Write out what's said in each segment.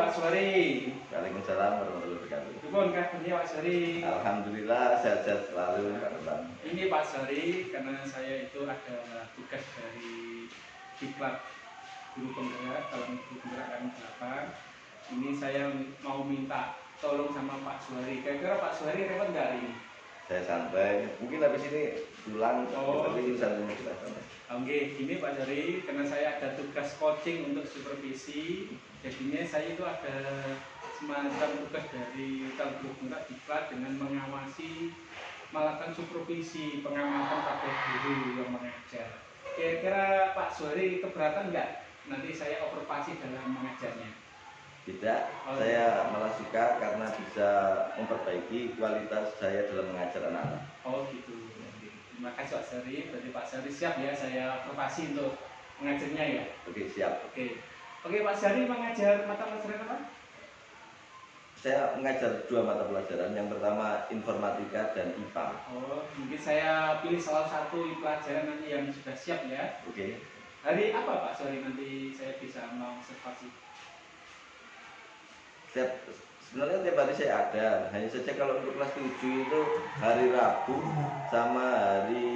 Pak Suwari. Waalaikumsalam warahmatullahi wabarakatuh. Dukun kabarnya Pak Suwari. Alhamdulillah sehat-sehat selalu Pak Rebang. Ini Pak Suwari, karena saya itu ada tugas dari Diklat Guru Penggerak dalam Guru Penggerak kami 8. Ini saya mau minta tolong sama Pak Suwari. Kira-kira Pak Suwari repot nggak hari ini? Saya santai, mungkin habis ini pulang, tapi ini santai kita santai. Oke, ini Pak Suwari, karena saya ada tugas coaching untuk supervisi, jadinya saya itu ada semacam tugas dari Guru Penggerak Diklat dengan mengawasi, melakukan supervisi pengamatan pada guru yang mengajar. Kira-kira Pak Suwari keberatan nggak nanti saya observasi dalam mengajarnya? Tidak, saya malah suka karena bisa memperbaiki kualitas saya dalam mengajar anak-anak. Oh gitu. Terima kasih Pak Suwari. Berarti Pak Suwari siap ya saya observasi untuk mengajarnya ya? Oke, siap. Oke Pak Suwari mengajar mata pelajaran apa? Saya mengajar 2 mata pelajaran, yang pertama informatika dan IPA. Oh, mungkin saya pilih salah satu pelajaran nanti yang sudah siap ya. Oke. Hari apa Pak Suwari nanti saya bisa mengobservasi? Sebenarnya tiap hari saya ada, hanya saja kalau untuk kelas 7 itu hari Rabu sama hari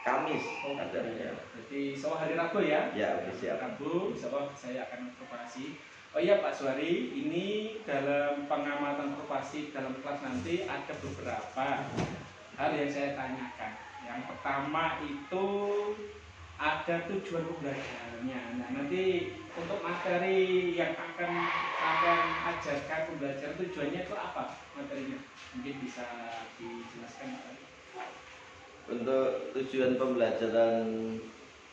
Kamis ada ya. Jadi hari Rabu ya? Ya, oke, siap. Rabu, saya akan observasi. Oh iya Pak Suwari, ini dalam pengamatan observasi dalam kelas nanti ada beberapa hal yang saya tanyakan. Yang pertama itu ada tujuan pembelajarannya. Nah, nanti untuk materi yang akan ajarkan pembelajaran tujuannya itu apa materinya? Mungkin bisa dijelaskan Pak. Untuk tujuan pembelajaran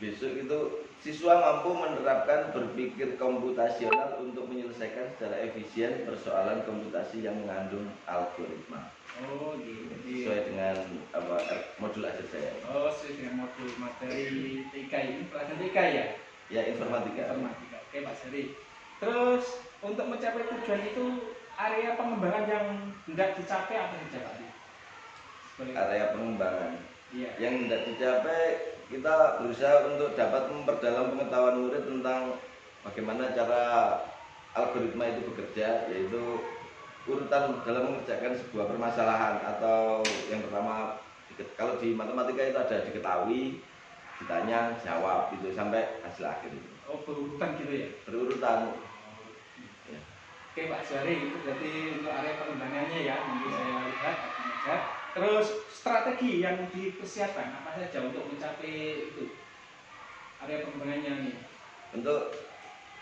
besok itu siswa mampu menerapkan berpikir komputasional untuk menyelesaikan secara efisien persoalan komputasi yang mengandung algoritma. Oh gitu. Sesuai dengan modul ajar saya. Oh, sesuai dengan modul materi TK ini, pelajaran TK ya? Ya, informatika. Informatika. Oke Pak Suwari. Terus untuk mencapai tujuan itu area pengembangan yang hendak dicapai apa saja Pak? Area pengembangan. Iya. Yang hendak dicapai, kita berusaha untuk dapat memperdalam pengetahuan murid tentang bagaimana cara algoritma itu bekerja, yaitu urutan dalam mengerjakan sebuah permasalahan. Atau yang pertama, kalau di matematika itu ada diketahui, ditanya, jawab, gitu sampai hasil akhir. Oh, berurutan gitu ya? Berurutan. Ya. Oke Pak Suwari, itu berarti untuk area pengembangannya ya, nanti saya lihat akan ajar. Terus strategi yang dipersiapkan apa saja untuk mencapai itu area pengembangannya nih? Untuk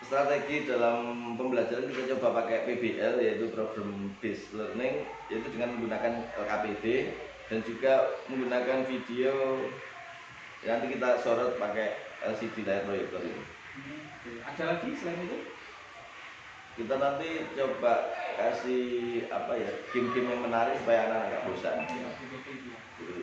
strategi dalam pembelajaran kita coba pakai PBL, yaitu Problem Based Learning, yaitu dengan menggunakan LKPD dan juga menggunakan video. Nanti kita sorot pakai LCD layar proyektor ini. Ada lagi selain itu? Kita nanti coba kasih game-game yang menarik supaya anak-anak nggak bosan.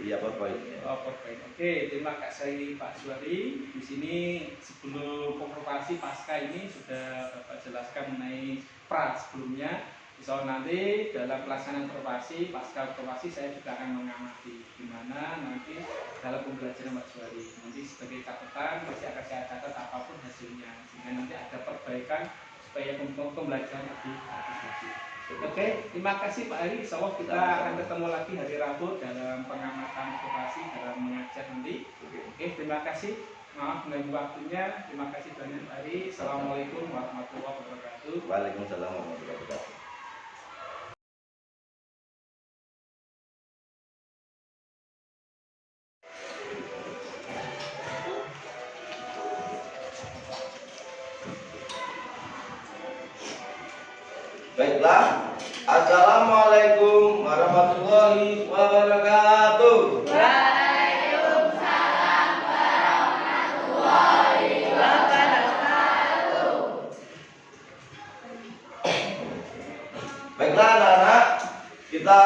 Iya, PowerPoint. Oh, PowerPoint. Oke, terima kasih Pak Suwari. Di sini sebelum observasi pasca ini sudah Bapak jelaskan mengenai pra sebelumnya. So nanti dalam pelaksanaan observasi, pasca observasi saya juga akan mengamati gimana nanti dalam pembelajaran Pak Suwari. Nanti sebagai catatan pasti akan saya catat apapun hasilnya, sehingga nanti ada perbaikan supaya pembelajaran lebih bagus. Oke, terima kasih Pak Ari. Insyaallah kita akan ketemu lagi hari Rabu dalam pengamatan observasi dalam mengajar nanti. Oke, terima kasih. Maaf mengganggu waktunya. Terima kasih banyak Pak Ari. Assalamualaikum warahmatullahi wabarakatuh. Waalaikumsalam warahmatullahi wabarakatuh. Baiklah, assalamualaikum warahmatullahi wabarakatuh. Waalaikumsalam warahmatullahi wabarakatuh. Baiklah anak-anak, kita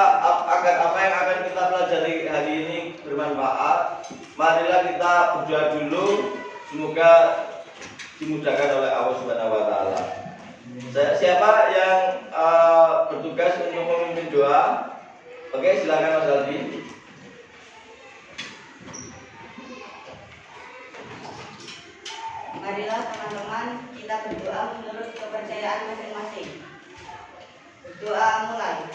agar apa yang akan kita pelajari hari ini bermanfaat. Marilah kita berdoa dulu, semoga dimudahkan oleh Allah Subhanahu wa taala. Siapa yang bertugas untuk memimpin doa? Oke, silakan Mas Aldi. Marilah teman-teman kita berdoa menurut kepercayaan masing-masing. Doa mulai.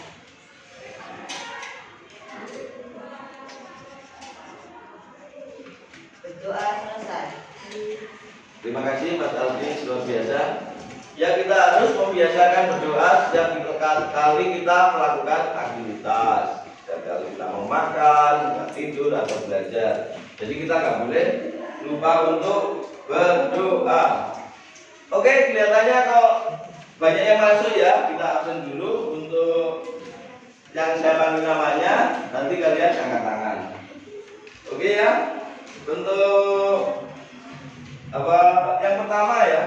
Berdoa selesai. Terima kasih Mas Aldi, luar biasa. Ya, kita harus membiasakan berdoa setiap kali kita melakukan aktivitas. Setiap kali kita mau makan, tidur atau belajar. Jadi kita nggak boleh lupa untuk berdoa. Oke, kelihatannya kok banyak yang masuk ya. Kita absen dulu untuk yang saya panggil namanya. Nanti kalian angkat tangan. Oke ya. Untuk yang pertama ya,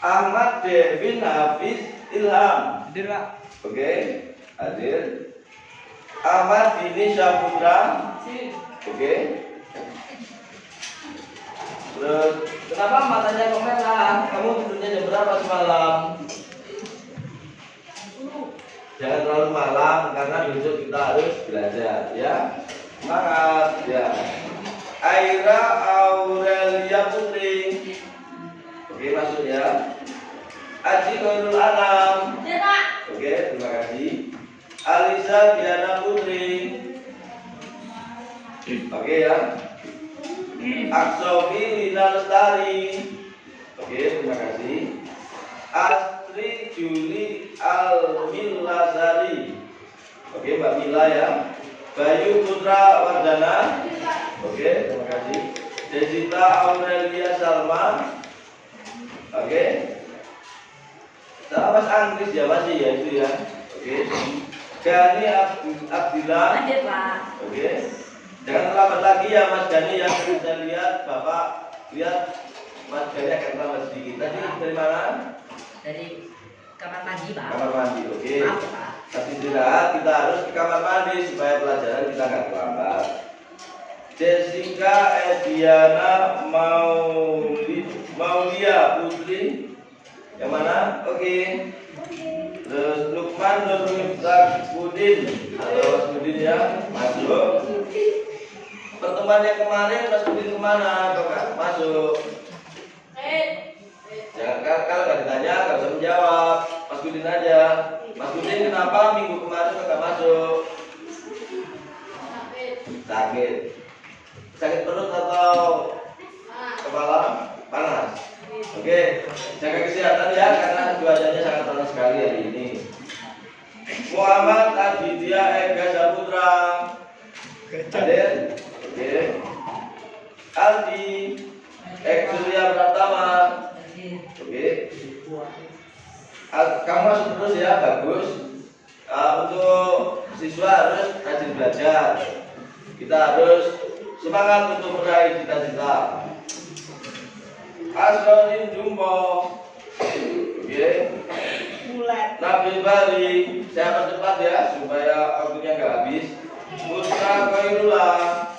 Ahmad Devin Hafiz Ilham. Hadir Pak. Oke, hadir. Ahmad Dini Syaputra. Oke. Terus kenapa matanya kok merah? Kamu tidurnya jam berapa semalam? Jangan terlalu malam karena besok kita harus belajar ya. Semangat ya. Aira Aurelia Putri. Oke, masuk ya. Aji Khairul Anam. Oke, terima kasih. Alisa Diana Putri. Oke ya. Aksofi Lina Lestari. Oke, terima kasih. Astri Juli Almilasari. Oke, Mbak Mila ya. Bayu Putra Wardana. Oke, terima kasih. Desita Aurelia Salma. Oke. Sama Mas Anggris ya masih ya itu ya. Oke. Gani Abdillah. Hadir Pak. Oke. Jangan terlambat lagi ya Mas Gani ya. Bisa lihat Bapak lihat Mas Gani akan terlambat sedikit. Tadi dari mana? Dari kamar mandi Pak. Kamar mandi. Oke. Maaf Pak. Tapi istirahat kita harus ke kamar mandi supaya pelajaran kita nggak terlambat. Jessica Ediana Maulia Putri. Yang mana? Oke. Terus Lukman Nur Miftah Budin atau Budin ya masuk. Pertemuan yang kemarin Mas Budin kemana? Kok masuk? Jangan kalau nggak ditanya nggak usah menjawab. Mas Budin aja. Mas Budin kenapa minggu kemarin nggak masuk? Sakit. Sakit perut atau kepala panas? Oke, jaga kesehatan ya karena cuacanya sangat panas sekali hari ini. Muhammad Aditya Ega Saputra. Hadir? Oke. Aldi Surya Pratama. Oke. Kamu masuk terus ya, bagus. Untuk siswa harus rajin belajar. Kita harus semangat untuk meraih cita-cita. Asrodin Jumbo. Oke. Nabil Bari. Saya percepat ya supaya waktunya nggak habis. Musra Khairullah.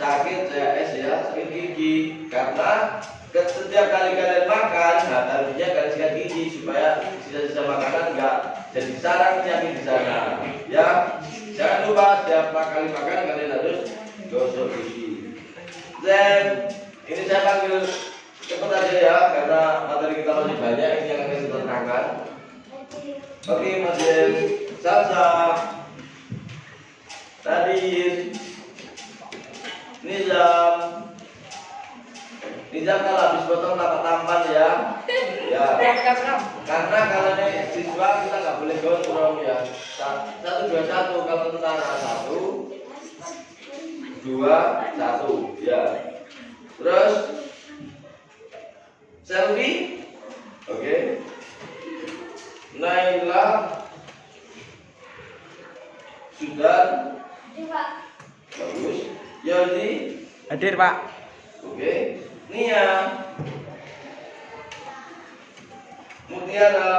Sakit CS ya, sakit gigi. Karena setiap kali kalian makan, harusnya kalian sikat gigi supaya sisa-sisa makanan nggak jadi sarang penyakit di sana. Ya, jangan lupa setiap kali makan kalian harus gosok gigi. Dan ini saya panggil cepat aja ya karena materi kita masih banyak ini yang akan kita terangkan. Oke, Mas Yen, Salsa, Nadir, Nizam kalau habis potong dapat tampan ya. Ya. Karena kalau ini siswa kita nggak boleh gondrong ya. 1 2 1 kalau tentara 1 2 1 ya. Terus selfie. Oke. Naila sudah. Bagus. Yodi Hadir Pak. oke. Nia Mutiara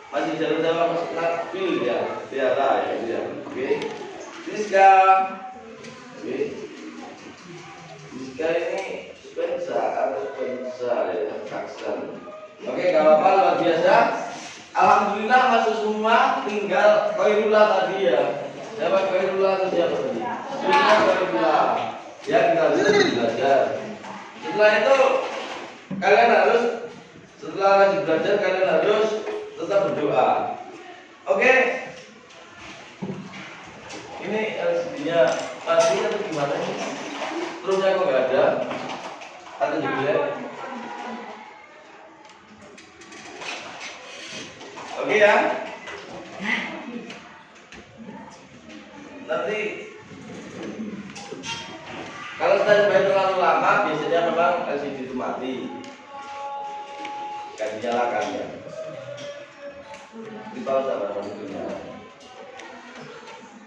masih jalan sama Mas Nabil ya. Tiara ya dia. Oke. Rizka. Oke. Rizka ini Spensa ya, Aksan. Oke, gak apa-apa, luar biasa. Alhamdulillah masuk semua, tinggal Khairullah tadi ya. Siapa Khairullah atau siapa tadi? Khairullah. Ya, kita harus belajar. Setelah itu kalian harus setelah rajin belajar kalian harus tetap berdoa. Oke? Ini LCD-nya mati atau gimana sih? Terusnya kok nggak ada? Atau jelek? Oke ya? Nanti kalau standby terlalu lama biasanya memang LCD itu mati. Kan dinyalakan ya. Di pause apa maksudnya?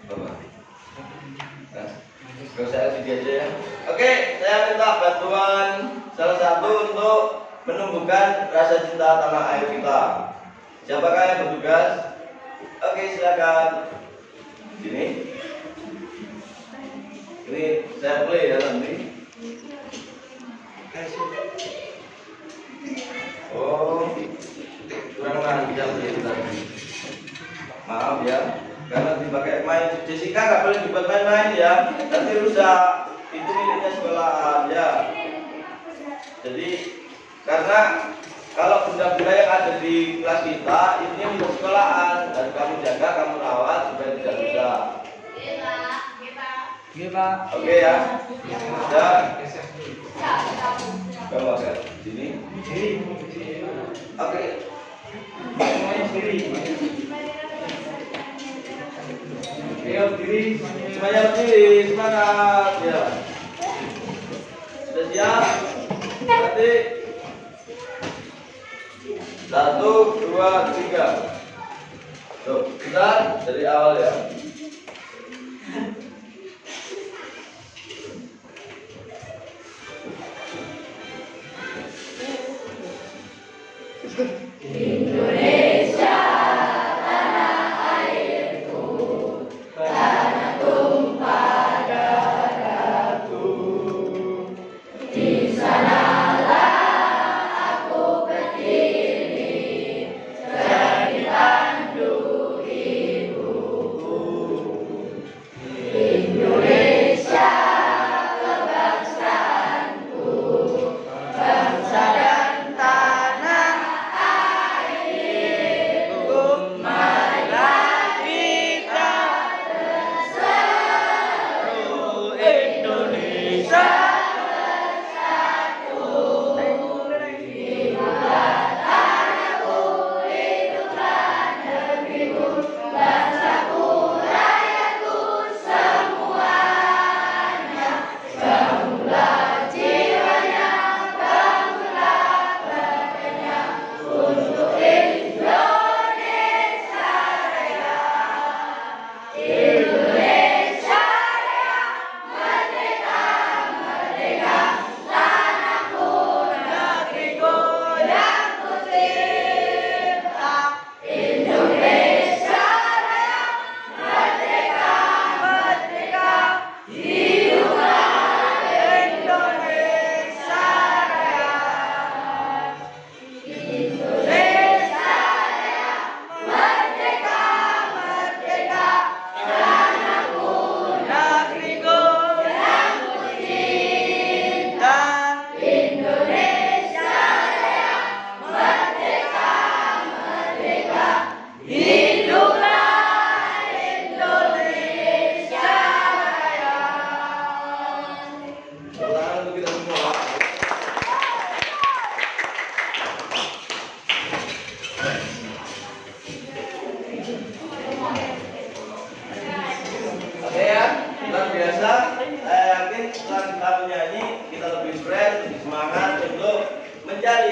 Apa? Nah, kalau saya LCD aja ya. Oke, saya minta bantuan salah satu untuk menumbuhkan rasa cinta tanah air kita. Siapakah yang bertugas? Oke, silakan. Sini. Ini saya play ya nanti. Oh, kurang lancar ya tadi. Maaf ya, karena dipakai main. Jessica nggak boleh dibuat main-main ya, nanti rusak. Itu miliknya sekolahan ya. Jadi karena kalau benda-benda yang ada di kelas kita ini milik sekolahan dan kamu jaga, kamu rawat supaya tidak rusak. Oke Pak. Oke ya. Sudah. Kamu agak sini. Oke. Semuanya sendiri. Ayo berdiri. Semuanya berdiri, semangat ya. Sudah siap? Nanti 1, 2, 3. Tuh, kita dari awal ya.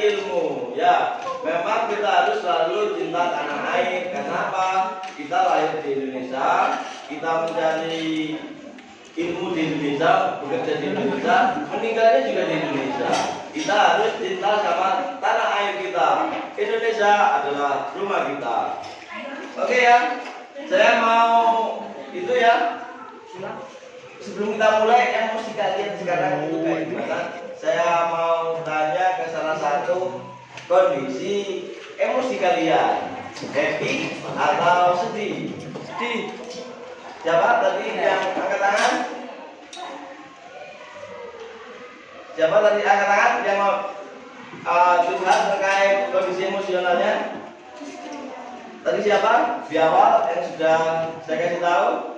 ilmu. Ya, memang kita harus selalu cinta tanah air. Kenapa? Kita lahir di Indonesia, kita mencari ilmu di Indonesia, bekerja di Indonesia, meninggalnya juga di Indonesia. Kita harus cinta sama tanah air kita. Indonesia adalah rumah kita. Oke ya, saya mau itu ya. Sebelum kita mulai, emosi kalian sekarang itu kayak gimana? Saya mau tanya ke salah satu kondisi emosi kalian, happy atau sedih? Sedih. Siapa tadi yang angkat tangan? Siapa tadi angkat tangan yang mau emosionalnya? Tadi siapa? Di awal yang sudah saya kasih tahu.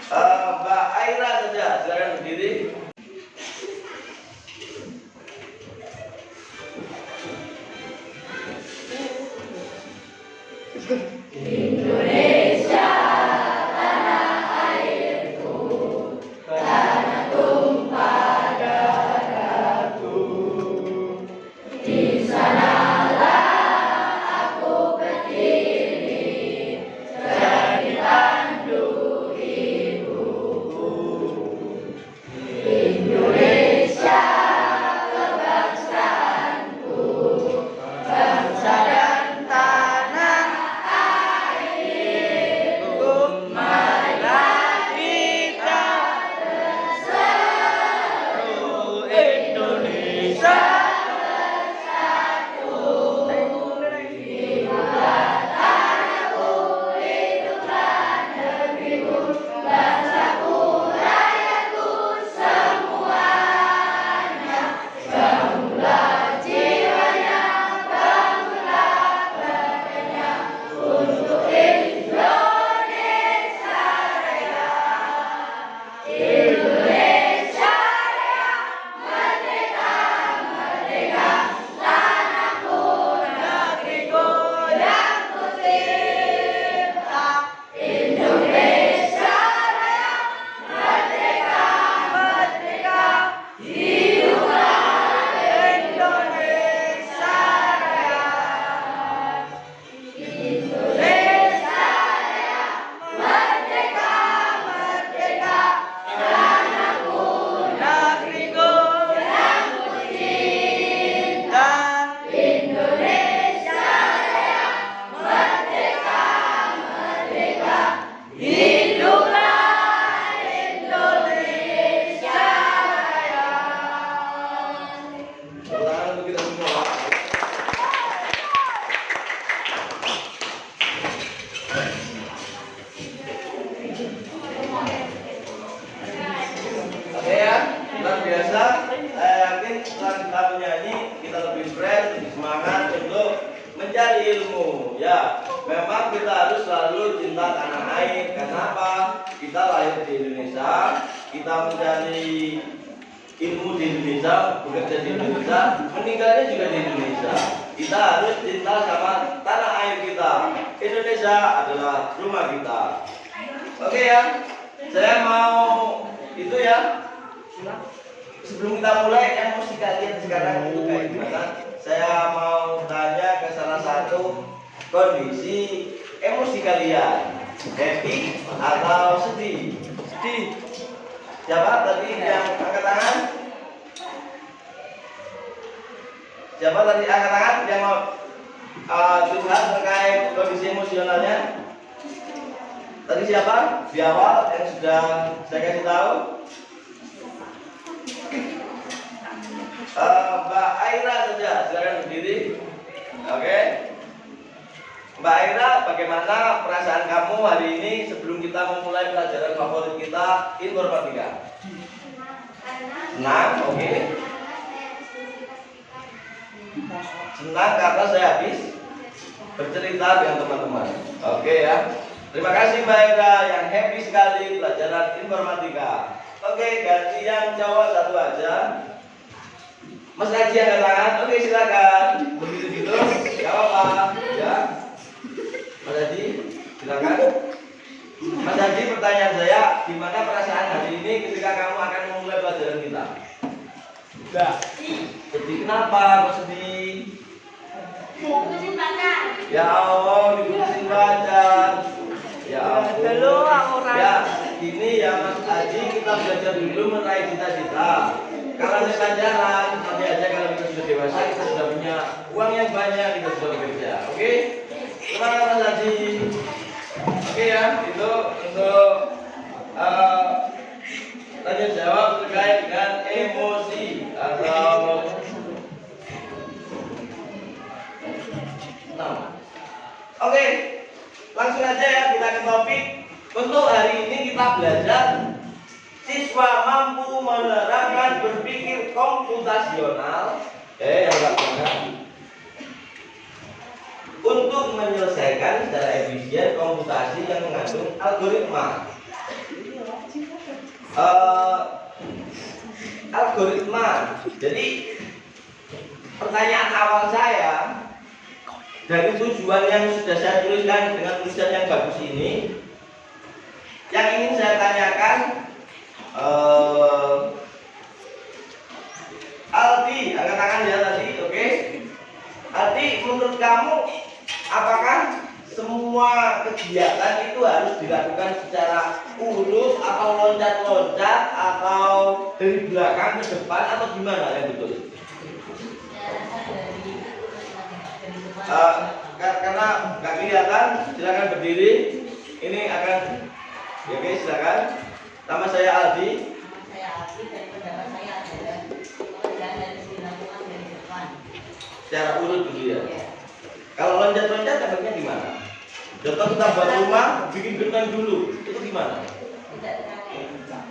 Mbak Aira saja, silakan berdiri. Indonesia, tanah airku, tanah tumpah darahku. Di sanalah aku berdiri, jadi pandu ibuku. Indonesia, kebangsaanku, bangsa dan tanah airku. Marilah kita berseru, Indonesia bersatu. Hiduplah tanahku, hiduplah negeriku, bangsaku, rakyatku semuanya. Bangunlah jiwanya, bangunlah badannya untuk Indonesia Raya. Indonesia Raya, merdeka, merdeka, tanahku, negeriku yang kucinta. Indonesia Raya, merdeka, merdeka, hiduplah Indonesia Raya. Indonesia Raya, merdeka, merdeka, tanahku, negeriku yang kucinta. Indonesia Raya, merdeka, merdeka, hiduplah Indonesia Raya. Tepuk tangan untuk kita semua. Oke ya, luar biasa. Saya yakin setelah kita menyanyi, kita lebih fresh, lebih semangat untuk mencari ilmu. Ya, memang kita harus selalu cinta tanah air. Kenapa? Kita lahir di Indonesia, kita mencari ilmu di Indonesia, bekerja di Indonesia, meninggalnya juga di Indonesia. Kita harus cinta sama tanah air kita. Indonesia adalah rumah kita. Oke ya, saya mau itu ya. Sebelum kita mulai, emosi kalian sekarang itu kayak gimana? Saya mau tanya ke salah satu kondisi emosi kalian. Happy atau sedih? Sedih. Siapa tadi yang angkat tangan? Siapa tadi angkat tangan yang mau curhat terkait kondisi emosionalnya? Tadi siapa? Di awal yang sudah saya kasih tahu. Mbak Aira saja, silakan berdiri. Oke. Mbak Aira, bagaimana perasaan kamu hari ini sebelum kita memulai pelajaran favorit kita, informatika? Senang, oke. Senang karena saya habis bercerita dengan teman-teman. Oke ya. Terima kasih Mbak Aira yang happy sekali pelajaran informatika. Oke, ganti yang cowok satu aja. Mas Haji angkat tangan. Oke, silakan. Begitu-gitu, enggak apa-apa. Ya. Mas Haji, silakan. Mas Haji, pertanyaan saya, gimana perasaan hari ini ketika kamu akan memulai pelajaran kita? Enggak. Sedih kenapa? Kok sedih? Ya Allah, diputusin pacar. Ya ampun. Ya, ini ya Mas Haji, kita belajar dulu meraih cita-cita. Kalau ada pelajaran, nanti aja kalau kita sudah dewasa, kita sudah punya uang yang banyak, kita sudah bekerja. Oke? Semangat Mas Haji. Oke ya, itu untuk tanya jawab terkait dengan emosi atau Oke, langsung aja ya kita ke topik. Untuk hari ini kita belajar siswa mampu menerapkan berpikir komputasional Yang belakang. Untuk menyelesaikan secara efisien komputasi yang mengandung algoritma. Algoritma. Jadi pertanyaan awal saya dari tujuan yang sudah saya tuliskan dengan tulisan yang bagus ini, yang ingin saya tanyakan, Aldi, angkat tangan ya tadi, oke? Aldi, menurut kamu apakah semua kegiatan itu harus dilakukan secara urut atau loncat-loncat atau dari belakang ke depan atau gimana yang betul? Karena nggak kelihatan, silakan berdiri. Ini akan, ya oke, silakan. Nama saya Aldi. Nama saya Aldi, dan pendapat saya adalah pekerjaan harus dilakukan dari depan. Secara urut gitu ya. Ya. Kalau loncat-loncat efeknya gimana? Contoh kita buat rumah, bikin gerbang dulu, itu gimana? Tidak teratur.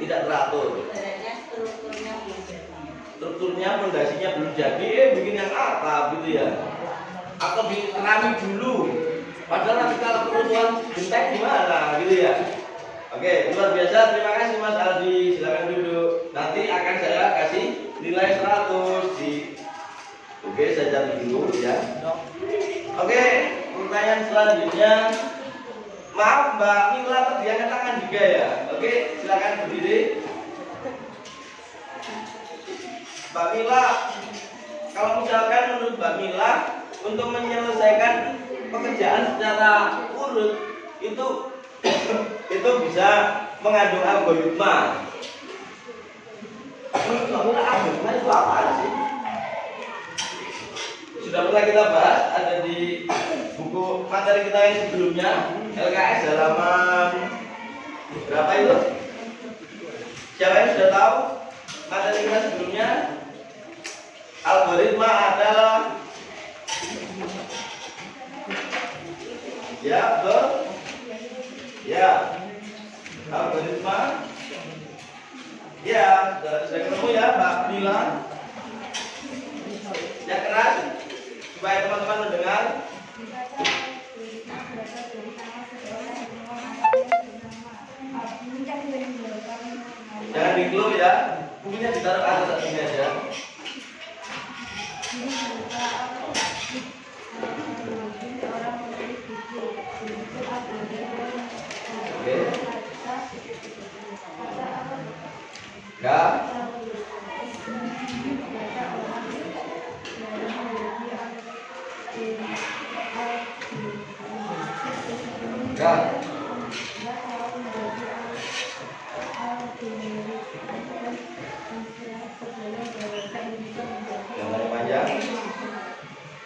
Tidak teratur. Ibaratnya strukturnya belum jadi. Strukturnya, fondasinya belum jadi, bikin yang atap gitu ya. Atau dikerami dulu. Padahal nanti kalau kebutuhan genteng gimana gitu ya. Oke, luar biasa. Terima kasih Mas Aldi. Silakan duduk. Nanti akan saya kasih nilai 100 di. Oke, saya cari dulu ya. Oke, pertanyaan selanjutnya. Maaf Mbak Mila tadi angkat tangan juga ya. Oke, silakan berdiri. Mbak Mila, kalau misalkan menurut Mbak Mila untuk menyelesaikan pekerjaan secara urut itu bisa mengandung algoritma. Menurut Mbak Mila, algoritma itu apa sih? Sudah pernah kita bahas, ada di buku materi kita yang sebelumnya, LKS halaman berapa itu? Siapa yang sudah tahu materi kita sebelumnya? Algoritma adalah, ya betul, ya algoritma, ya sudah ketemu ya Mbak Mila, ya keras supaya teman-teman mendengar. Jangan dikeluh ya, bukunya ditaruh ke atas sini aja. Oke. Ya. Ya. Gambar panjang.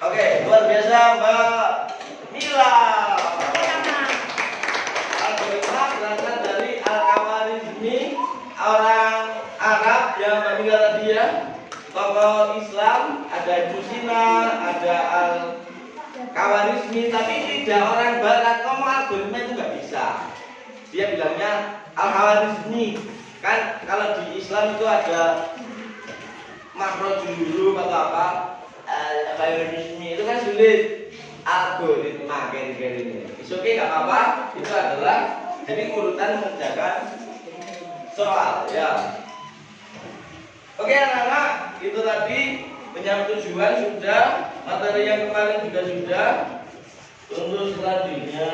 Oke, luar biasa Mbak Mila. Algoritma berasal dari Al-Khawarizmi, orang Arab yang Mbak Mila tadi ya. Tokoh Islam, ada Ibnu Sina, ada Al-Khawarizmi, tapi tidak orang Barat. Ngomong algoritma itu nggak bisa. Dia bilangnya Al-Khawarizmi. Kan kalau di Islam itu ada makro dulu atau apa, Al-Khawarizmi itu kan sulit. Algoritma kayak ini. Oke, nggak apa-apa. Itu adalah jadi urutan mengerjakan soal ya. Oke anak-anak, itu tadi penyambut tujuan sudah, materi yang kemarin juga sudah. Untuk selanjutnya,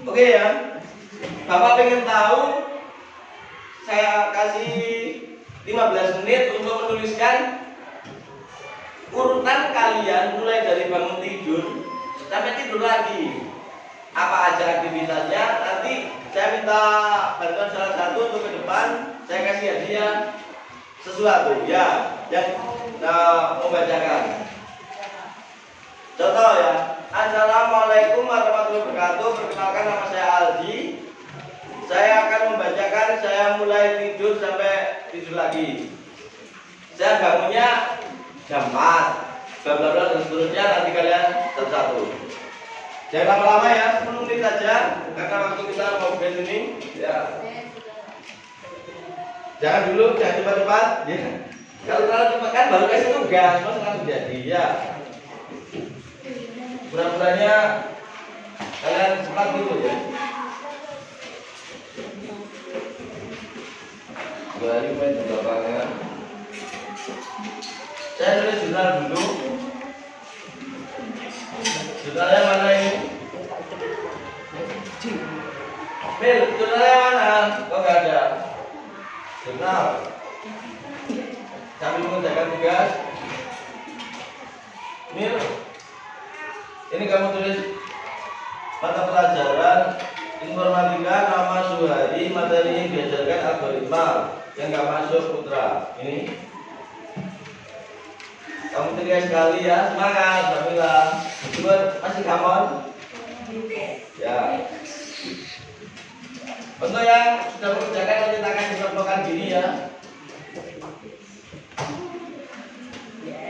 oke ya, Bapak pengen tahu, saya kasih 15 menit untuk menuliskan urutan kalian mulai dari bangun tidur sampai tidur lagi. Apa aja aktivitasnya, nanti saya minta bantuan salah satu untuk ke depan, saya kasih hadiah sesuatu ya yang membacakan. Contoh ya, Assalamualaikum warahmatullahi wabarakatuh. Perkenalkan, nama saya Aldi. Saya akan membacakan, saya mulai tidur sampai tidur lagi. Saya bangunnya jam 4, jam 12 dan seterusnya, nanti kalian satu-satu. Jangan lama-lama ya, 10 menit saja, karena waktu kita mau band ini ya. Jangan dulu, jangan cepat-cepat ya. Kalau terlalu cepat kan baru kasih tugas, mas langsung jadi ya. Pura-puranya kalian cepat gitu ya. 2 hari main di lapangan. Saya tulis jurnal dulu. Jurnalnya mana ini? Mil, jurnalnya mana? Kok nggak ada? Jurnal. Kami mengerjakan tugas. Mil, ini kamu tulis mata pelajaran informatika, nama Suhari, materi yang diajarkan algoritma, yang nggak masuk Putra. Ini kamu ceria sekali ya, semangat Jamila. Coba masih kamon ya. Untuk yang sudah mengerjakan nanti akan dicontohkan gini ya.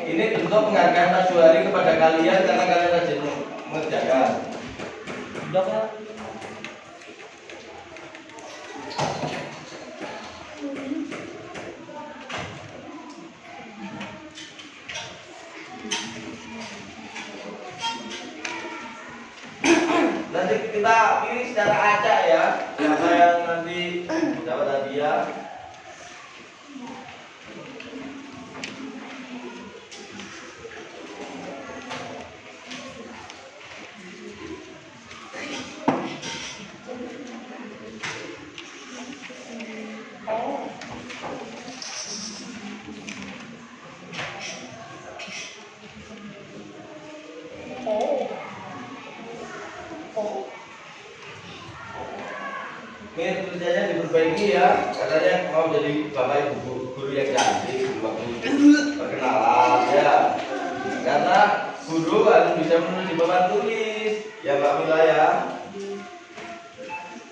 Ini bentuk penghargaan Mas Suhari kepada kalian karena kalian rajin mengerjakan. Nanti kita pilih secara acak ya, siapa yang nanti dapat hadiah. Ini tulisannya diperbaiki ya, katanya mau jadi bapak ibu guru yang cantik waktu perkenalan ya. Karena guru harus bisa menulis di papan tulis, ya Mbak Mila ya.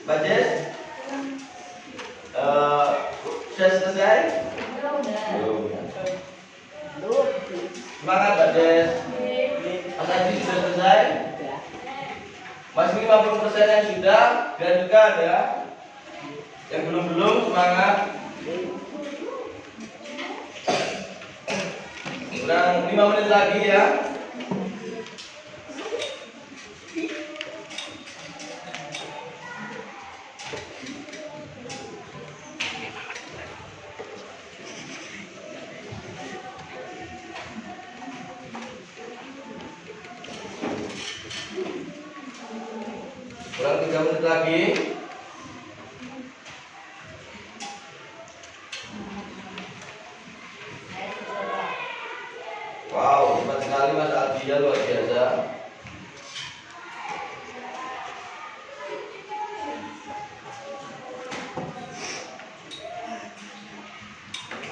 Mbak Jess, sudah selesai? Belum. Semangat Mbak Jess. Mas Haji sudah selesai? Masih 50% yang sudah dan juga ada yang belum semangat. Kurang 5 menit lagi ya. Kurang 3 menit lagi. Wow, cepat sekali Mas Aldi ya, luar biasa.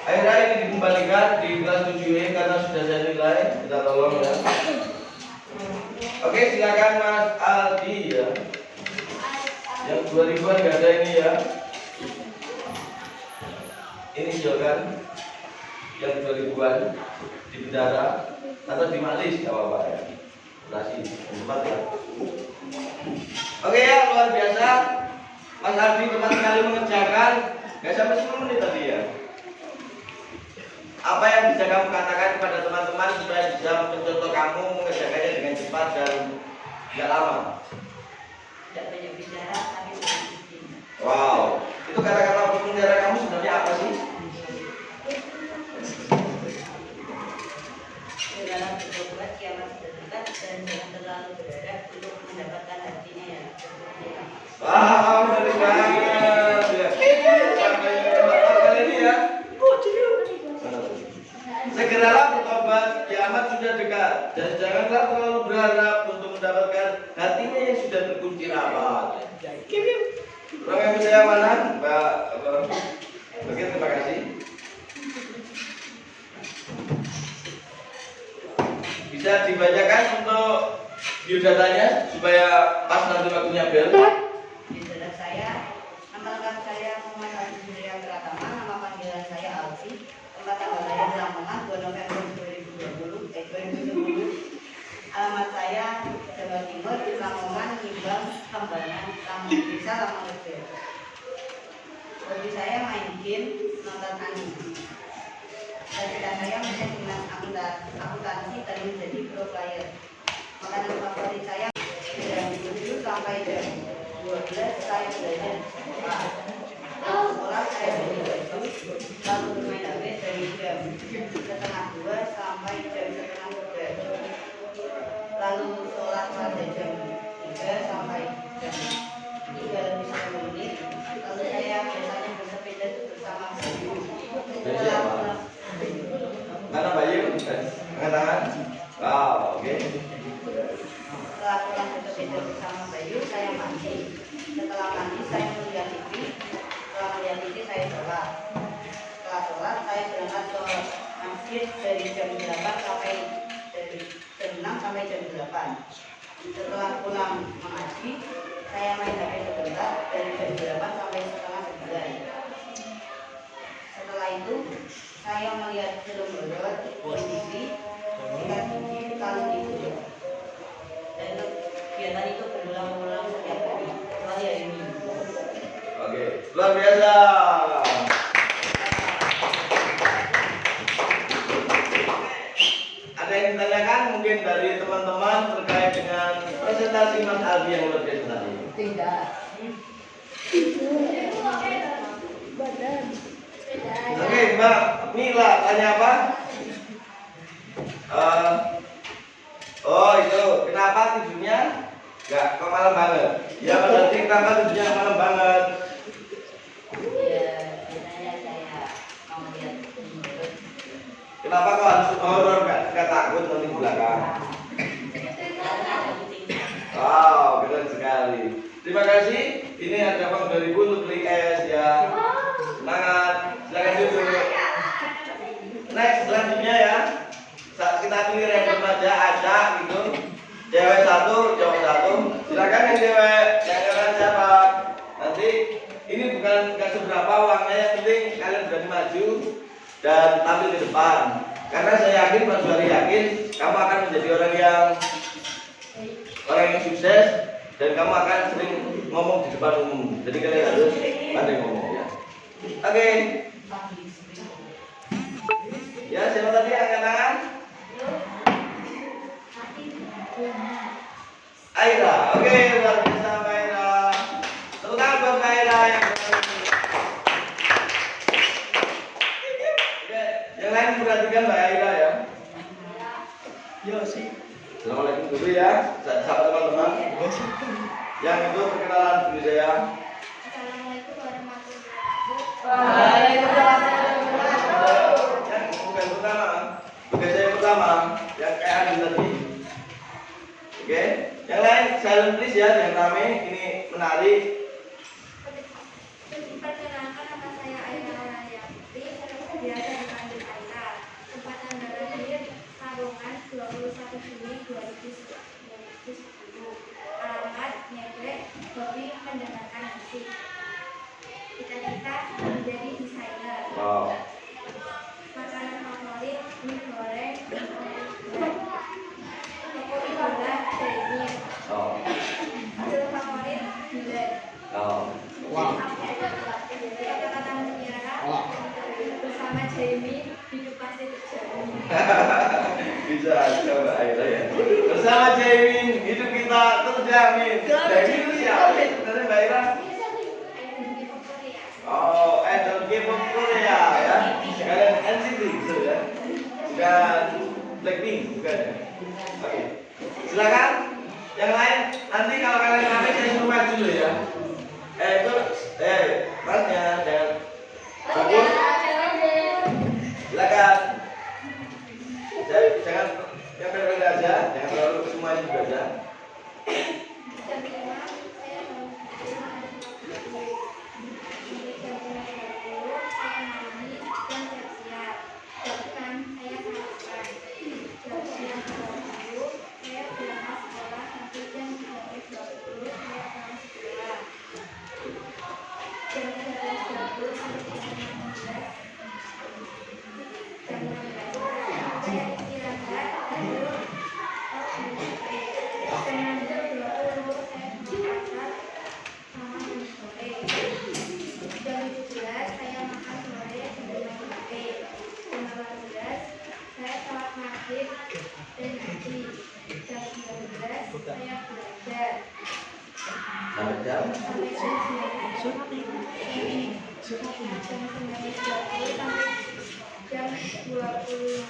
Akhirnya ini dikembalikan di kelas 7E karena sudah saya nilai. Kita tolong ya. Oke, silakan Mas Aldi ya. Yang 2000-an nggak ada ini ya. Ini silakan. Yang 2000-an di bendara atau di malis nggak apa-apa ya. Operasi tempat ya. Oke ya, luar biasa. Mas Aldi teman sekali mengerjakan. Nggak sampai 10 menit tadi ya. Apa yang bisa kamu katakan kepada teman-teman supaya bisa mencontoh kamu mengerjakannya dengan cepat dan tidak lama? Tidak banyak bicara, tapi sedikit. Wow, itu kata-kata pembicara kamu sebenarnya apa sih? Dalam berbuat kiamat sudah dekat dan jangan terlalu berharap untuk mendapatkan hatinya yang sempurna. Wow, dari banget ya. Apa ini ya? Segeralah bertobat, kiamat sudah dekat dan janganlah terlalu berharap untuk mendapatkan hatinya yang sudah terkunci rapat. Orang yang bisa yang mana? Mbak, oke, terima kasih. Bisa dibacakan untuk biodatanya supaya pas nanti waktunya bel. Di saudara saya, nama lengkap saya Muhammad Aldi Indrian Pratama, nama panggilan saya Alfi. Tempat tanggal lahir Lamongan 2 November 2010. Alamat saya Jawa Timur, Lamongan, Nimbang, Kembangan, Lamongan Desa, Lamongan Rejo. Hobi saya main game, nonton anime. menjadi pro player. Makanan favorit saya jam 7 sampai jam 12 saya belajar sekolah saya beli baju, lalu bermain HP dari jam 1:30 sampai jam 1:30, lalu sholat pada jam 3 sampai jam 3:10, lalu saya biasanya bersepeda bersama Bayu. Mana Bayu? Angkat tangan. Wow, oke. Setelah pulang bersepeda bersama Bayu, saya mandi. Setelah mandi, saya melihat TV. Setelah melihat TV, saya sholat. Setelah sholat, saya berangkat ke masjid dari jam 8 sampai dari jam 6 sampai jam 8. Setelah pulang mengaji, saya main HP sebentar dari jam 8 sampai setengah 9. Setelah itu, saya melihat film horor di TV, sikat gigi, lalu tidur. Dan kegiatan itu berulang-ulang setiap hari, kecuali hari Minggu. Oke, luar biasa. Ada yang ditanyakan mungkin dari teman-teman terkait dengan presentasi Mas Aldi yang luar biasa tadi? Tidak. Oke, Mbak Mila tanya apa? Oh itu, kenapa tidurnya nggak ke malam banget? Ya berarti kenapa tidurnya malam banget? Ya, biasanya saya mau lihat film. Kenapa kok harus horor nggak takut nanti di belakang? Karena ada kucingnya. Wow, keren sekali. Terima kasih. Ini ada uang 2000 untuk beli es ya. Semangat. Silakan duduk. Next selanjutnya ya. Kita pilih random aja, acak gitu. Cewek satu, cowok satu. Silakan yang cewek, yang kalian siapa? Nanti ini bukan seberapa uangnya, yang penting kalian berani maju dan tampil di depan. Karena saya yakin, Pak Juari yakin, kamu akan menjadi orang yang sukses dan kamu akan sering ngomong di depan umum. Jadi kalian harus pandai ngomong ya. Oke. Ya, siapa tadi angkat tangan? Aira. Oke, luar biasa Mbak Aira. Tepuk tangan buat Mbak Aira yang berani. Oke, yang lain perhatikan Mbak Aira ya. Yo sih. Assalamualaikum dulu ya, sahabat teman-teman. Yang itu perkenalan diri saya. Assalamualaikum warahmatullahi Waalaikumsalam. Yang bukan pertama, tugas saya pertama, yang kayak Adi tadi. Oke, yang lain silent please ya, yang rame ini menarik. Perkenalkan, nama saya Aira Rayati, biasa dipanggil Aira. Tempat tanggal lahir Sabongan 21 Juni 2010. Alamat Nyeblek, hobi mendengarkan musik. Cita-cita menjadi desainer. Wow. Makanan favorit mie goreng, toko idola Caimin. Oh. Hasil favorit gulai. Oh. Kata-kata mutiara bersama Jamie hidup pasti terjamin. Bisa coba Aira ya. Bersama Jamin hidup kita terjamin. Jamin itu siapa? Dari Mbak Aira? Oh, idol K-pop Korea ya. Kalian NCT gitu ya. Bukan Blackpink, bukan ya. Oke. Silakan. Yang lain nanti kalau kalian ramai saya suruh maju dulu ya. Itu masnya dan bagus. Silakan. Jangan yang beda-beda aja, jangan terlalu semuanya juga aja. Jam 5 saya mandi dan siap-siap. Jam 6 saya sarapan. Jam 9.20 saya berangkat sekolah sampai jam 12.20 saya pulang sekolah. Jam 13.20 sampai jam 16. Jam sampai jam 9.30 sampai jam 20.50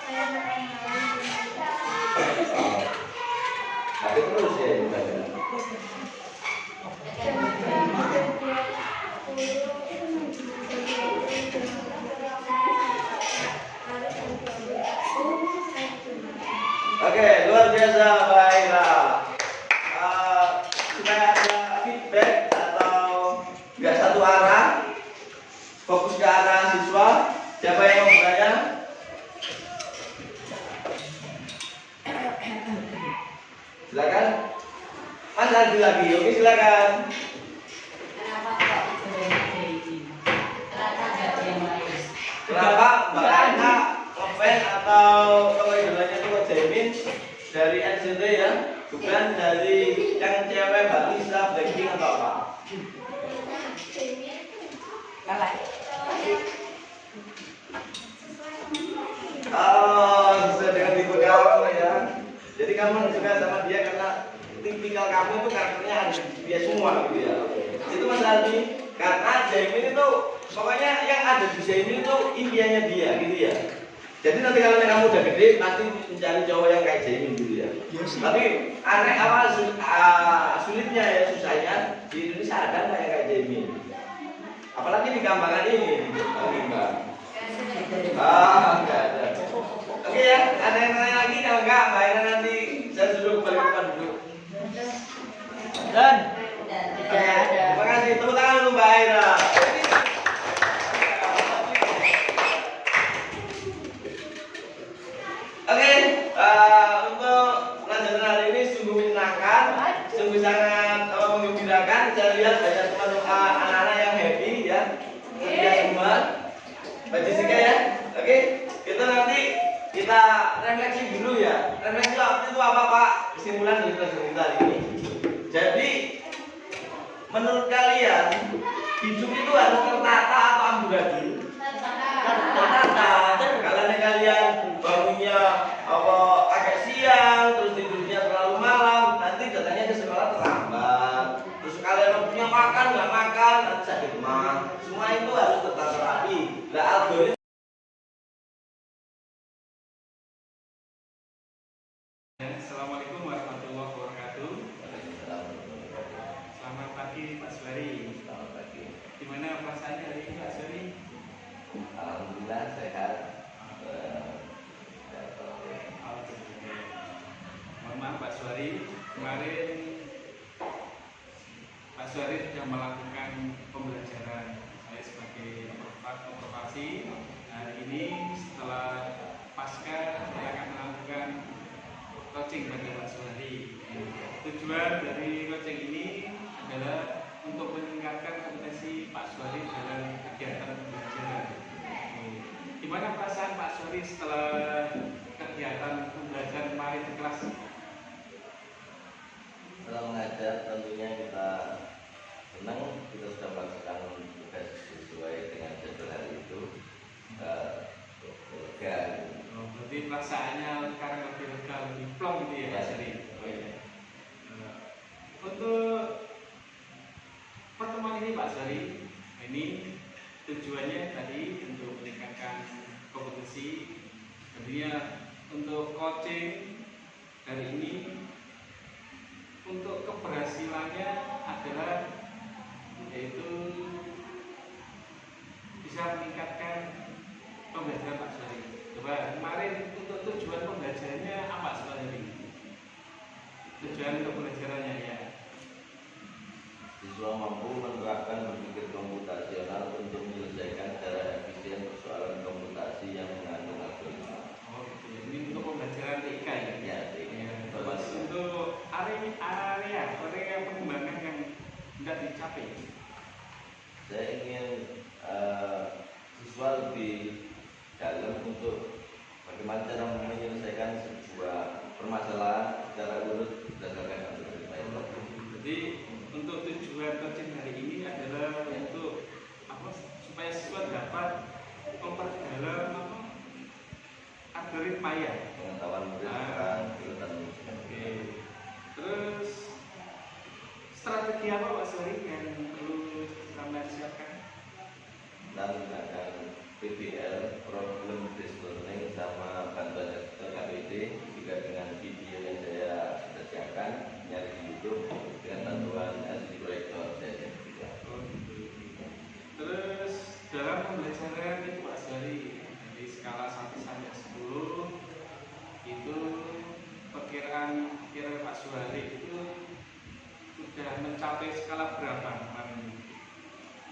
saya makan malam di meditasi. Tapi terus ya ibadah. Jam 20 saya tidur. Oke, luar biasa Mbak Ira. Supaya ada feedback atau nggak satu arah, fokus ke arah siswa. Siapa yang mau bertanya? Silakan. Mas lagi. Oke, silakan. Kenapa kok ini? Kenapa nggak yang lain? Kenapa Mbak Ira ngefans atau kalau idolanya itu Jaemin dari NCT ya, bukan dari yang cewek Mbak Lisa, Blackpink atau apa? Kalah. Oh, sesuai dengan tipe kamu ya. Jadi kamu suka sama dia karena tipikal kamu itu karakternya ada dia semua gitu ya. Itu Mas Aldi, karena Jaemin itu pokoknya yang ada di Jaemin itu impiannya dia gitu ya. Jadi nanti kalau kamu udah gede pasti mencari cowok yang kayak Jaemin gitu ya. Tapi aneh sulitnya ya, susahnya di Indonesia ada nggak yang kayak Jaemin? Apalagi di Kambangan ini, Mbak. Enggak ada. Oke ya, ada yang nanya lagi? Kalau enggak, Mbak Ira nanti saya suruh kembali ke tempat duduk. Dan terima kasih. Tepuk tangan untuk Mbak Ira. Oke, untuk pelajaran hari ini sungguh menyenangkan, sungguh sangat menggembirakan. Saya lihat banyak teman-teman anak-anak yang happy ya, kerja semua. Mbak Jessica ya, oke. Kita nanti kita refleksi dulu ya. Refleksi waktu itu apa Pak? Kesimpulan dari pelajaran kita hari ini. Jadi menurut kalian hidup itu harus tertata atau amburadul? Tertata. Kalau kalian bangunnya agak siang, terus tidurnya terlalu malam, nanti datangnya ke sekolah terlambat. Terus kalian punya makan nggak makan, nanti sakit mah. Semua itu harus tertata rapi. Lah algoritma. Assalamualaikum warahmatullahi wabarakatuh. Selamat pagi Pak Suwari. Selamat pagi. Gimana perasaannya hari ini Pak Suwari? Alhamdulillah sehat. Alhamdulillah. Mohon maaf Pak Suwari, kemarin Pak Suwari sudah melakukan pembelajaran saya sebagai observasi. Hari ini setelah pasca saya akan melakukan coaching pada Pak Suwari. Tujuan dari coaching ini adalah untuk meningkatkan kompetensi Pak Suwari dalam kegiatan pembelajaran. Gimana perasaan Pak Suwari setelah kegiatan pembelajaran kemarin di kelas? Setelah mengajar tentunya kita senang, kita sudah melakukan tugas sesuai dengan jadwal hari itu. Lega. Berarti perasaannya sekarang lebih lega, lebih plong gitu ya Pak Suwari? Untuk pertemuan ini Pak Suwari, ini tujuannya tadi untuk meningkatkan kompetensi. Tentunya untuk coaching hari ini, untuk keberhasilannya adalah yaitu bisa meningkatkan pembelajaran Pak Suwari. Coba kemarin untuk tujuan pembelajarannya apa sebenarnya? Tujuan untuk pembelajarannya ya. Siswa mampu menerapkan berpikir komputasional untuk menyelesaikan secara efisien persoalan komputasi yang mengandung algoritma. Oh gitu ya. Ini untuk pembelajaran TIK ya? Ya, Terus untuk area pengembangan yang tidak dicapai. Saya ingin siswa lebih dalam untuk bagaimana cara menyelesaikan sebuah permasalahan secara urut berdasarkan algoritma itu. Jadi untuk tujuan coaching hari ini adalah untuk apa? Supaya siswa dapat memperdalam algoritma ya. Pengetahuan murid tentang Oke. Terus strategi lagi apa Pak Suari yang perlu sampai siapkan? Kita menggunakan PBL, problem based learning, sama bantuan KBD juga dengan video yang saya sudah siapkan nyari di YouTube dengan bantuan LCD proyektor saya juga. Terus dalam pembelajaran itu Pak Suari dari skala 1 sampai 10 itu perkiraan Pak Suari itu sudah mencapai skala berapa kemarin?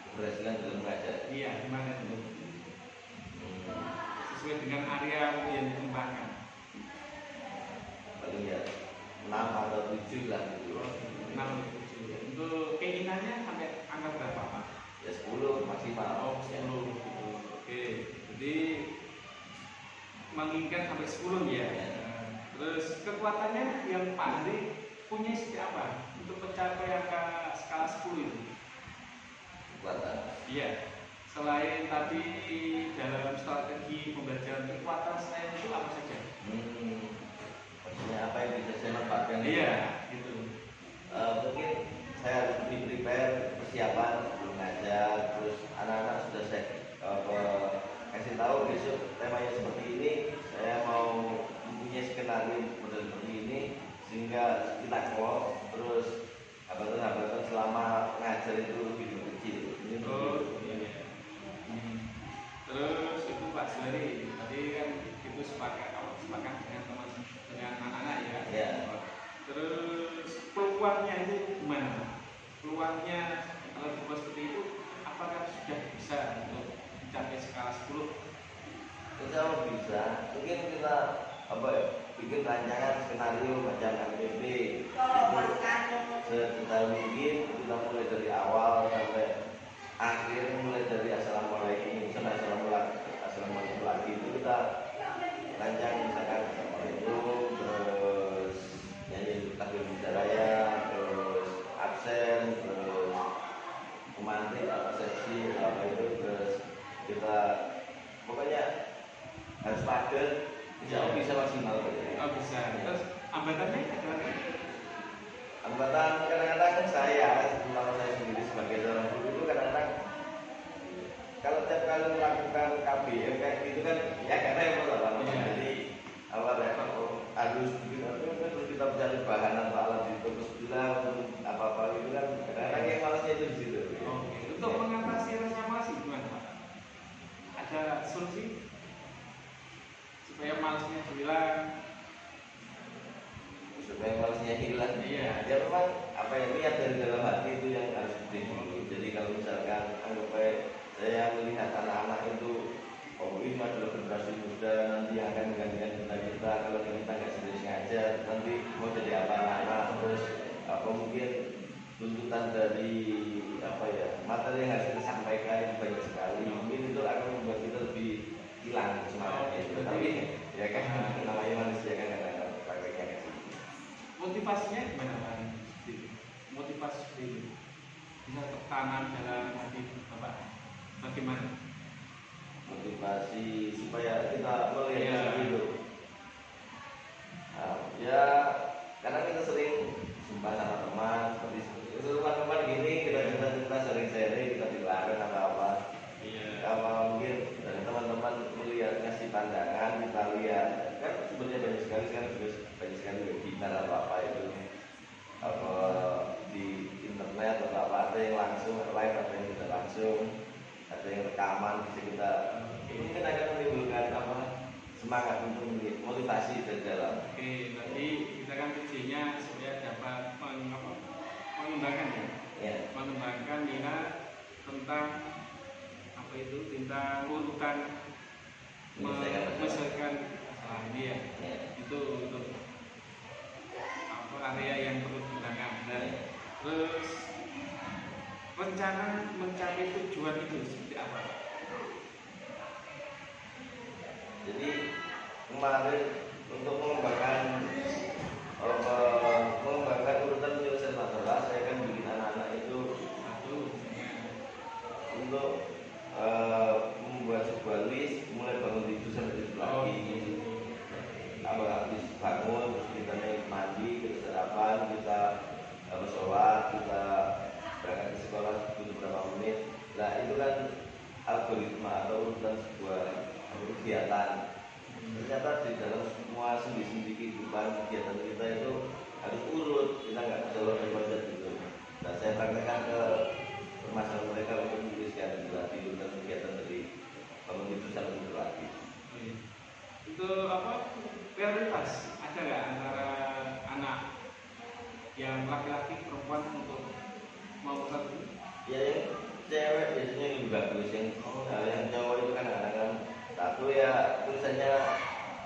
Keberhasilan dalam mengajar. Iya, gimana itu? Sesuai dengan area yang dikembangkan. Paling ya 6 atau 7 lah gitu. 6 atau 7. Untuk keinginannya sampai angka berapa Pak? Ya 10 maksimal. Oh, 10 gitu. Oke, jadi menginginkan sampai 10 ya. Nah, terus kekuatannya yang Pak Andri punya seperti apa untuk mencapai angka skala 10 itu? Kekuatan. Iya. Selain tadi dalam strategi pembelajaran, kekuatan saya itu apa saja? Maksudnya apa yang bisa saya manfaatkan? Iya, gitu. Mungkin saya harus prepare persiapan sebelum ngajar, terus anak-anak sudah saya kasih tahu besok temanya seperti ini, saya mau mempunyai skenario model seperti ini sehingga kita kelola, terus hambatan-hambatan selama ngajar itu lebih kecil. Oh, iya. Terus itu Pak Suari tadi kan itu sepakat dengan teman dengan anak-anak ya. Ya. Terus peluangnya itu gimana? Peluangnya kalau dibuat seperti itu, apakah sudah bisa untuk mencapai skala 10? Insya Allah bisa. Mungkin kita bikin rancangan skenario macam MPP. Sedetail mungkin kita mulai dari awal sampai akhir, mulai dari assalamualaikum sampai assalamualaikum lagi itu kita rancang misalkan assalamualaikum, terus nyanyi takbir raya, terus absen, terus pemantik atau seksi apa itu, terus kita pokoknya harus padat. Insya Allah bisa maksimal. Oh bisa. Terus hambatannya ada? Hambatan kadang-kadang saya, terutama saya sendiri sebagai seorang guru itu kadang-kadang kalau tiap kali melakukan KBM kayak gitu kan ya karena yang pertama jadi awal harus bikin terus kita mencari bahan atau alat di toko sebelah untuk apa-apa gitu kan kadang-kadang yang malasnya itu di situ. Oke. Untuk mengatasi rasa malas gimana Pak? Ada solusi supaya malasnya hilang? Supaya malasnya hilang. Iya. Ya memang apa yang niat dari dalam hati itu yang harus dulu. Jadi kalau misalkan anggap baik saya melihat anak-anak itu ini adalah generasi muda nanti yang akan menggantikan kita kalau kita nggak serius ngajar nanti mau jadi apa anak terus apa mungkin tuntutan dari apa ya materi yang harus kita sampaikan banyak sekali mungkin itu akan membuat kita lebih hilang semangatnya itu tapi ya kan namanya manusia kan kadang-kadang prakteknya kayak gitu. Motivasinya gimana Pak? Motivasi seperti itu bisa tertanam dalam hati Bapak. Bagaimana? Motivasi supaya kita melihat Iya. dulu. Nah, ya karena kita sering jumpa sama teman seperti itu teman-teman gini kita sering sharing kita dilarang atau apa. Iya. Kalau mungkin dari teman-teman melihat ngasih pandangan kita lihat kan sebenarnya banyak sekali sekarang juga banyak sekali webinar atau apa itu apa di internet atau apa ada yang langsung live ada yang tidak langsung ada yang rekaman bisa kita ini kan akan menimbulkan apa semangat untuk motivasi dari dalam. Oke, tadi kita kan tujuannya supaya dapat mengembangkan Ya. mengembangkan minat tentang apa itu tentang urutan menyelesaikan masalah ini ya. Ya. Itu untuk apa area yang perlu dikembangkan dan terus rencana mencapai tujuan itu seperti apa? Jadi kemarin untuk mengembangkan urutan penyelesaian masalah saya kan bikin anak-anak itu Satu, untuk membuat sebuah list mulai bangun tidur sampai tidur lagi apa habis bangun terus kita naik mandi kita sarapan kita sholat kita berangkat ke sekolah butuh berapa menit. Nah itu kan algoritma atau urutan sebuah kegiatan. Ternyata di dalam semua sendi-sendi kehidupan kegiatan kita itu harus urut, kita nggak bisa loncat-loncat gitu. Nah saya praktekkan ke permasalahan mereka untuk menuliskan berarti urutan kegiatan dari bangun tidur sampai tidur lagi. Itu apa prioritas ada nggak antara anak yang laki-laki perempuan untuk mau satu? Ya yang cewek biasanya yang bagus, yang cowok itu kan kadang-kadang satu ya tulisannya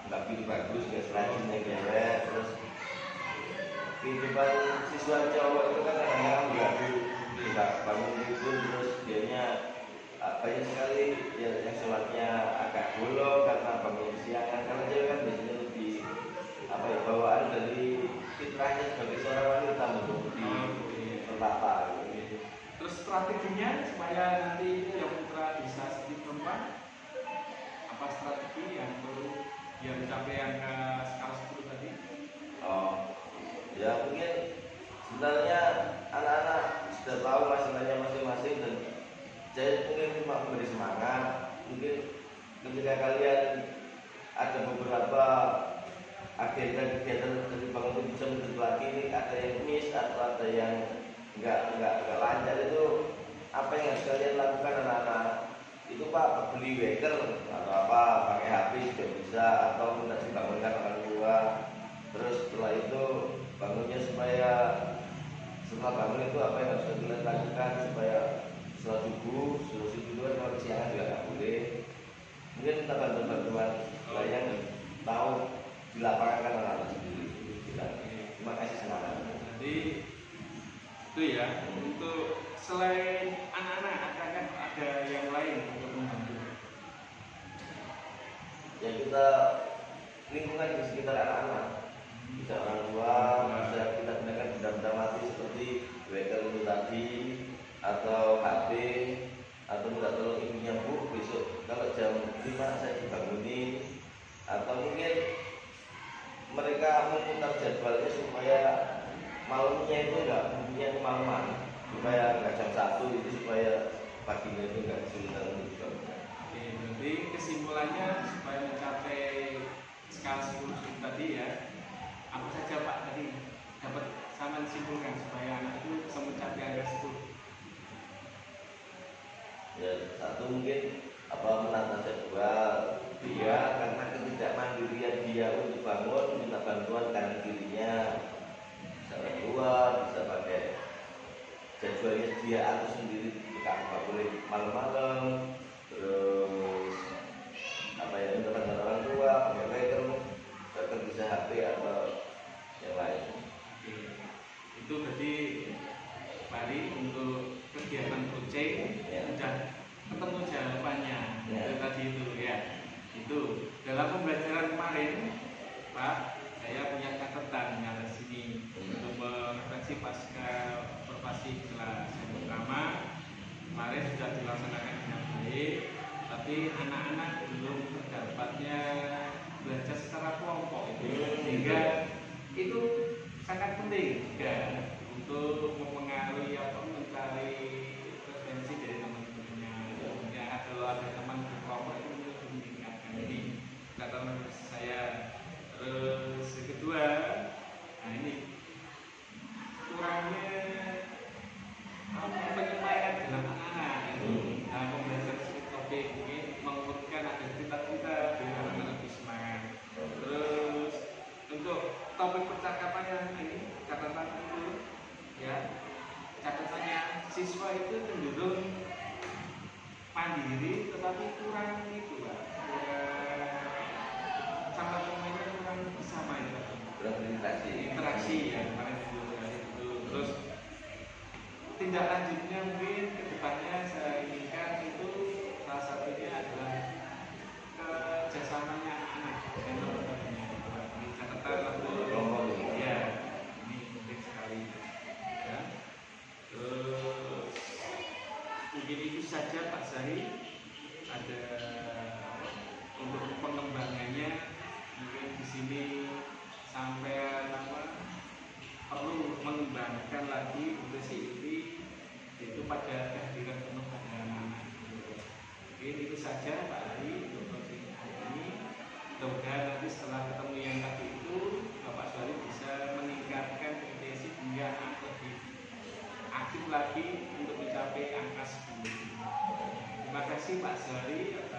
nggak begitu bagus, nggak serajin yang cewek. Terus kehidupan siswa cowok itu kan kadang-kadang nggak bangun tidur, terus dianya banyak sekali ya, yang sholatnya agak bolong karena bangun siangan. Kalau cewek kan biasanya lebih apa ya, bawaan dari fitrahnya sebagai seorang wanita untuk ditata gitu. Terus strateginya supaya nanti yang putra bisa seperti perempuan, apa strategi yang perlu biar mencapai angka skala 10 tadi? Oh ya, mungkin sebenarnya anak-anak sudah tahu masalahnya masing-masing, dan saya mungkin cuma memberi semangat. Mungkin ketika kalian ada beberapa agenda kegiatan dari bangun tidur sampai tidur lagi ini ada yang miss atau ada yang nggak lancar, itu apa yang harus kalian lakukan anak-anak? Itu Pak, beli waker atau apa, pakai HP juga bisa, atau minta dibangunkan orang tua. Terus setelah itu bangunnya supaya setelah bangun itu apa yang harus kalian lakukan supaya setelah subuh kan kalau siangan juga nggak boleh. Mungkin kita bantuan yang tahu di lapangan kan anak-anak sendiri. Terima kasih semangat. Jadi itu ya, untuk selain anak-anak akan ada yang lain untuk membantu. Ya kita lingkungan di sekitar anak-anak, bisa orang tua, bisa kita gunakan benda-benda mati seperti waker itu tadi, atau HP, atau minta tolong ibunya, Bu besok kalau jam 5 saya dibangunin, atau mungkin mereka memutar jadwalnya supaya malamnya itu enggak punya kemalaman, supaya enggak jam 1 itu, supaya paginya itu enggak kesulitan untuk dibangun. Oke, berarti kesimpulannya supaya mencapai skala 10 tadi ya, apa saja Pak tadi dapat sama disimpulkan supaya anak itu bisa mencapai angka 10? Ya, satu mungkin menata jadwal dia, karena ketidakmandirian dia untuk bangun, minta bantuan kanan kirinya, bisa orang tua, bisa pakai jadwalnya dia atur sendiri, nggak boleh malam-malam. Terus apa ya, minta bantuan orang tua, pakai bisa HP atau yang lain. Oke. Itu berarti Pari untuk kegiatan coaching Ya. sudah ketemu jawabannya. Ya. Itu tadi itu ya. Itu dalam pembelajaran kemarin Pak, saya punya catatan yang ada sini untuk merefleksi pasca observasi kelas yang pertama kemarin sudah dilaksanakan dengan baik, tapi anak-anak belum terdapatnya belajar secara kelompok itu, sehingga itu sangat penting juga untuk mempengaruhi atau mencari referensi dari teman-temannya. Ya, kalau ada teman berkelompok itu lebih meningkatkan ini catatan saya. Terus yang kedua, nah ini kurangnya penyampaian dalam anak-anak itu dalam pembelajaran topik ini mengumpulkan agar kita biar anak-anak lebih semangat. Terus untuk topik percakapan yang ini catatan itu ya, catatannya siswa itu cenderung mandiri tetapi kurang itu Pak, sama temannya kurang bersama itu, Kurang interaksi ya kemarin itu. Terus tindak lanjutnya mungkin kedepannya saya inginkan itu salah satunya adalah kerjasamanya anak-anak dan teman-temannya. Ini catatan untuk ya, ini penting sekali ya. Terus mungkin itu saja Pak Zahid, ada untuk pengembangannya mungkin di sini sampai perlu mengembangkan lagi untuk ini pada kehadiran penuh pada anak-anak. Oke, itu saja Pak Ari untuk coaching hari ini. Mudah-mudahan nanti setelah ketemu yang tadi itu Bapak Suwari bisa meningkatkan kompetensi hingga lebih aktif lagi untuk mencapai angka 10. Terima kasih Pak Suwari.